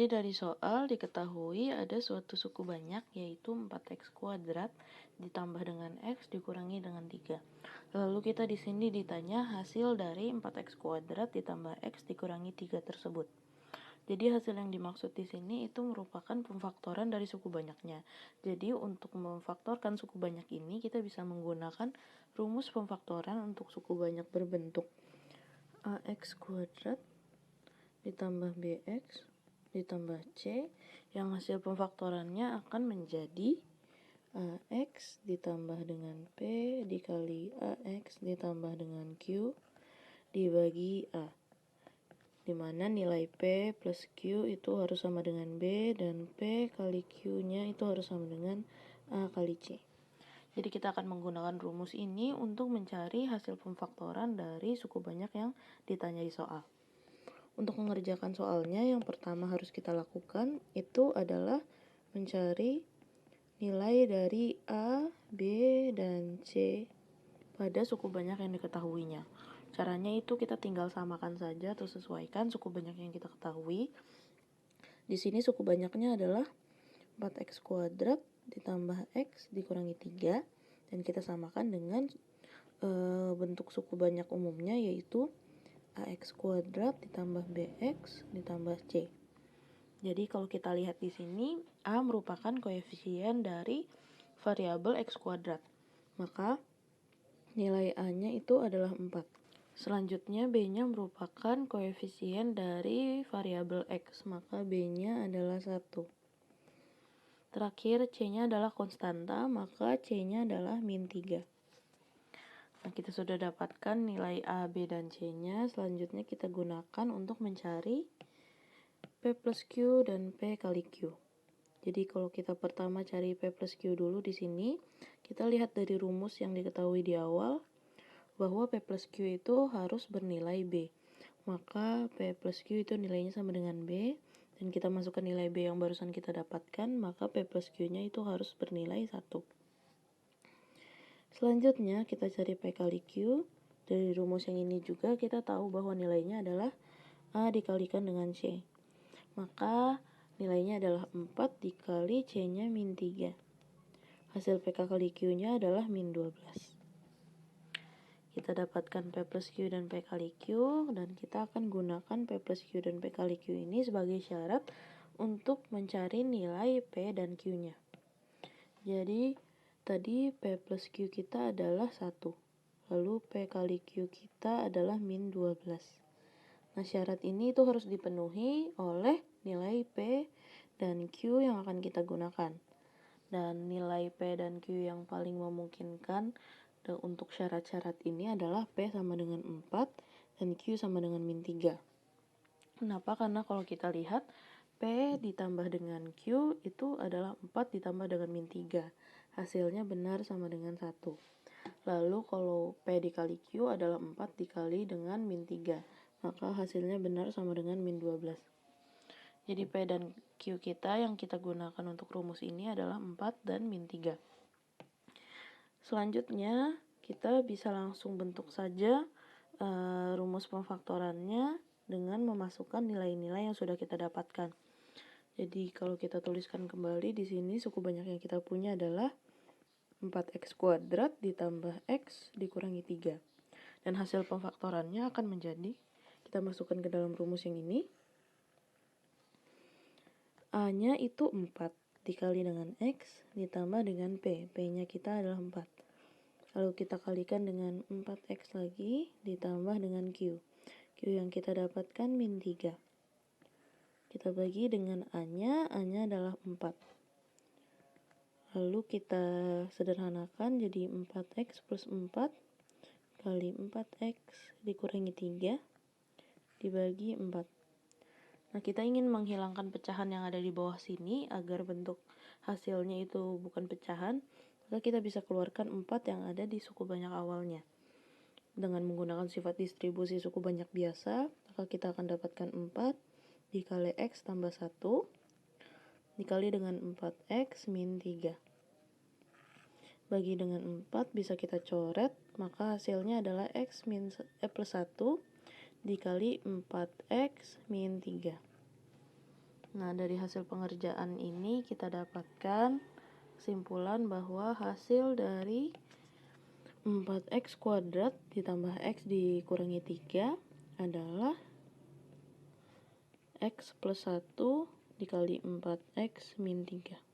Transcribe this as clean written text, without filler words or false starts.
Jadi dari soal diketahui ada suatu suku banyak yaitu 4x kuadrat ditambah dengan x dikurangi dengan 3. Lalu kita di sini ditanya hasil dari 4x kuadrat ditambah x dikurangi 3 tersebut. Jadi hasil yang dimaksud di sini itu merupakan pemfaktoran dari suku banyaknya. Jadi untuk memfaktorkan suku banyak ini kita bisa menggunakan rumus pemfaktoran untuk suku banyak berbentuk ax kuadrat ditambah bx ditambah c, yang hasil pemfaktorannya akan menjadi ax ditambah dengan p dikali ax ditambah dengan q dibagi a, dimana nilai p plus q itu harus sama dengan b dan p kali q nya itu harus sama dengan a kali c. Jadi kita akan menggunakan rumus ini untuk mencari hasil pemfaktoran dari suku banyak yang ditanya di soal. Untuk mengerjakan soalnya, yang pertama harus kita lakukan itu adalah mencari nilai dari A, B, dan C pada suku banyak yang diketahuinya. Caranya itu kita tinggal samakan saja atau sesuaikan suku banyak yang kita ketahui. Di sini suku banyaknya adalah 4x kuadrat ditambah x dikurangi 3, dan kita samakan dengan bentuk suku banyak umumnya yaitu ax kuadrat ditambah bx ditambah c. Jadi kalau kita lihat di sini, a merupakan koefisien dari variabel x kuadrat. Maka nilai a-nya itu adalah 4. Selanjutnya b-nya merupakan koefisien dari variabel x, maka b-nya adalah 1. Terakhir c-nya adalah konstanta, maka c-nya adalah min 3. Nah, kita sudah dapatkan nilai A, B, dan C-nya. Selanjutnya kita gunakan untuk mencari P plus Q dan P kali Q. Jadi kalau kita pertama cari P plus Q dulu di sini, kita lihat dari rumus yang diketahui di awal bahwa P plus Q itu harus bernilai B. Maka P plus Q itu nilainya sama dengan B, dan kita masukkan nilai B yang barusan kita dapatkan, maka P plus Q-nya itu harus bernilai 1. Selanjutnya kita cari P kali Q. Dari rumus yang ini juga kita tahu bahwa nilainya adalah A dikalikan dengan C. Maka nilainya adalah 4 dikali C-nya min 3. Hasil PK kali Q-nya adalah min 12. Kita dapatkan P plus Q dan P kali Q, dan kita akan gunakan P plus Q dan P kali Q ini sebagai syarat untuk mencari nilai P dan Q-nya. Jadi tadi P plus Q kita adalah 1. Lalu P kali Q kita adalah min 12. Nah, syarat ini itu harus dipenuhi oleh nilai P dan Q yang akan kita gunakan. Dan nilai P dan Q yang paling memungkinkan untuk syarat-syarat ini adalah P sama dengan 4 dan Q sama dengan min 3. Kenapa? Karena kalau kita lihat P ditambah dengan Q itu adalah 4 ditambah dengan min 3. Hasilnya benar sama dengan 1. Lalu kalau P dikali Q adalah 4 dikali dengan min 3. Maka hasilnya benar sama dengan min 12. Jadi P dan Q kita yang kita gunakan untuk rumus ini adalah 4 dan min 3. Selanjutnya kita bisa langsung bentuk saja rumus pemfaktorannya dengan memasukkan nilai-nilai yang sudah kita dapatkan. Jadi kalau kita tuliskan kembali di sini suku banyak yang kita punya adalah 4x kuadrat ditambah x dikurangi 3. Dan hasil pemfaktorannya akan menjadi, kita masukkan ke dalam rumus yang ini, A-nya itu 4 dikali dengan X ditambah dengan P. P-nya kita adalah 4. Lalu kita kalikan dengan 4X lagi ditambah dengan Q. Q yang kita dapatkan min 3. Kita bagi dengan A-nya adalah 4. Lalu kita sederhanakan jadi 4X plus 4 kali 4X dikurangi 3 dibagi 4. Nah, kita ingin menghilangkan pecahan yang ada di bawah sini agar bentuk hasilnya itu bukan pecahan, maka kita bisa keluarkan 4 yang ada di suku banyak awalnya. Dengan menggunakan sifat distribusi suku banyak biasa, maka kita akan dapatkan 4 dikali X tambah 1 dikali dengan 4X min 3. Bagi dengan 4 bisa kita coret, maka hasilnya adalah X plus 1 dikali 4X min 3. Nah, dari hasil pengerjaan ini kita dapatkan kesimpulan bahwa hasil dari 4x kuadrat ditambah x dikurangi 3 adalah x plus 1 dikali 4x min 3.